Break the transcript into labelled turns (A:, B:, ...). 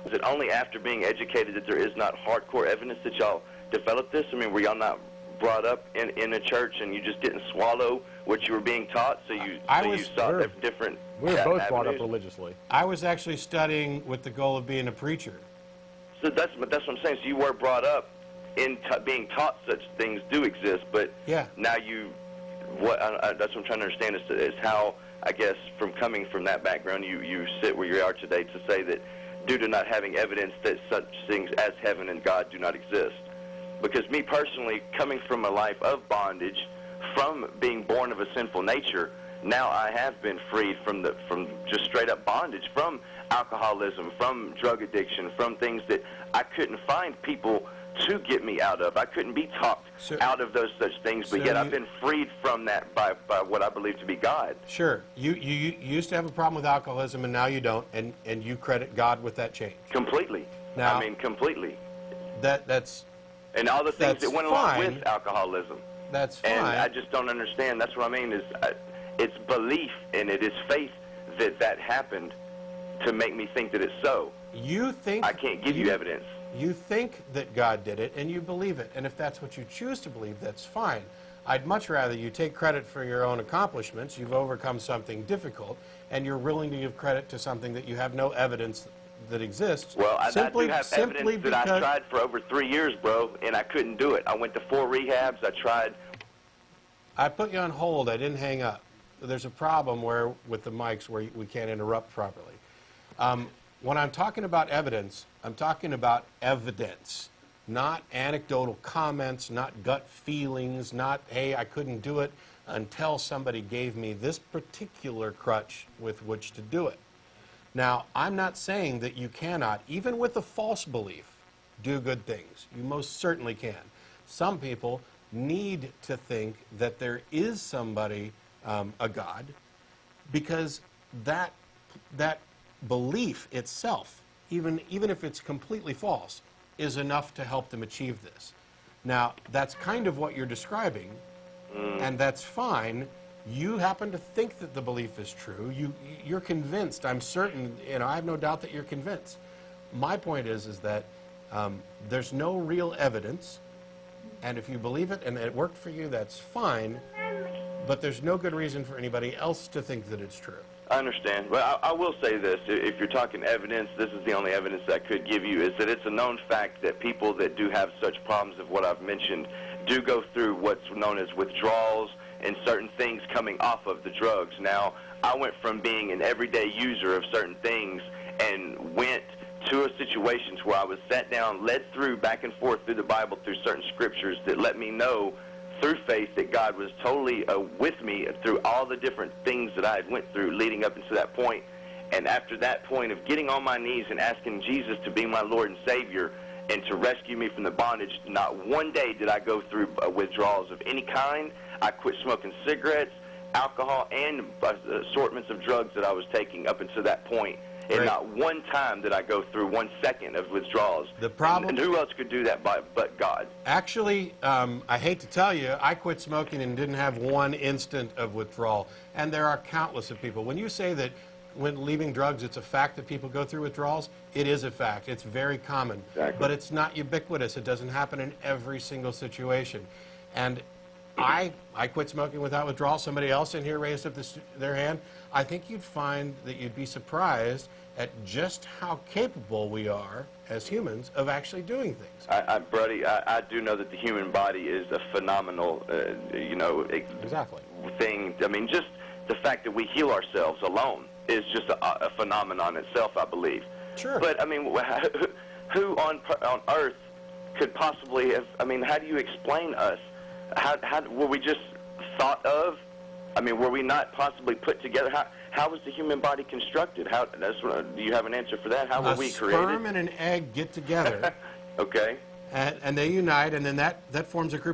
A: Is it only after being educated that there is not hardcore evidence that y'all developed this? I mean, were y'all not brought up in a church and you just didn't swallow what you were being taught, so you saw different
B: We were both brought up
A: avenues?
B: religiously.
C: I was actually studying with the goal of being a preacher.
A: So that's what I'm saying. So you were brought up in being taught such things do exist, but
C: Yeah.
A: now that's what I'm trying to understand is how, I guess, from coming from that background, you sit where you are today to say that due to not having evidence that such things as heaven and God do not exist. Because me personally, coming from a life of bondage, from being born of a sinful nature, now I have been freed from just straight up bondage, from alcoholism, from drug addiction, from things that I couldn't find people to get me out of. I couldn't be talked out of those such things, but yet I've been freed from that by what I believe to be God.
C: Sure. You used to have a problem with alcoholism, and now you don't, and you credit God with that change.
A: Completely.
C: Now,
A: I mean, completely.
C: That's
A: And all the things that went along
C: fine.
A: with alcoholism.
C: That's fine.
A: And I just don't understand. That's what I mean, is it's belief and it is faith that happened to make me think that it's so.
C: You think
A: I can't give you evidence.
C: You think that God did it, and you believe it. And if that's what you choose to believe, that's fine. I'd much rather you take credit for your own accomplishments. You've overcome something difficult, and you're willing to give credit to something that you have no evidence that exists.
A: Well, I do have evidence that I tried for over 3 years, bro, and I couldn't do it. I went to 4 rehabs. I tried.
C: I put you on hold. I didn't hang up. There's a problem with the mics where we can't interrupt properly. When I'm talking about evidence, I'm talking about evidence, not anecdotal comments, not gut feelings, not, hey, I couldn't do it until somebody gave me this particular crutch with which to do it. Now, I'm not saying that you cannot, even with a false belief, do good things. You most certainly can. Some people need to think that there is somebody, a God, because that belief itself, even if it's completely false, is enough to help them achieve this. Now, that's kind of what you're describing, and that's fine. You happen to think that the belief is true. You're convinced. I'm certain. I have no doubt that you're convinced. My point is that there's no real evidence, and if you believe it and it worked for you, that's fine. But there's no good reason for anybody else to think that it's true.
A: I understand. But I will say this. If you're talking evidence, this is the only evidence I could give you, is that it's a known fact that people that do have such problems of what I've mentioned do go through what's known as withdrawals and certain things coming off of the drugs. Now, I went from being an everyday user of certain things and went to a situation where I was sat down, led through back and forth through the Bible, through certain scriptures that let me know through faith that God was totally with me through all the different things that I had went through leading up into that point. And after that point of getting on my knees and asking Jesus to be my Lord and Savior and to rescue me from the bondage, not one day did I go through withdrawals of any kind. I quit smoking cigarettes, alcohol, and assortments of drugs that I was taking up until that point. And not one time did I go through 1 second of withdrawals.
C: The problem,
A: and who else could do that but God?
C: Actually, I hate to tell you, I quit smoking and didn't have one instant of withdrawal. And there are countless of people. When you say that when leaving drugs, it's a fact that people go through withdrawals, it is a fact. It's very common.
A: Exactly.
C: But it's not ubiquitous. It doesn't happen in every single situation. And I quit smoking without withdrawal. Somebody else in here raised up their hand. I think you'd find that you'd be surprised at just how capable we are as humans of actually doing things.
A: Brody, I do know that the human body is a phenomenal,
C: Exactly.
A: thing. I mean, just the fact that we heal ourselves alone is just a phenomenon itself, I believe.
C: Sure.
A: But, I mean, who on Earth could possibly have, I mean, how do you explain us? How were we just thought of? I mean, were we not possibly put together? How was the human body constructed? Do you have an answer for that? How were we created?
C: A sperm and an egg get together.
A: Okay.
C: And they unite, and then that forms a group of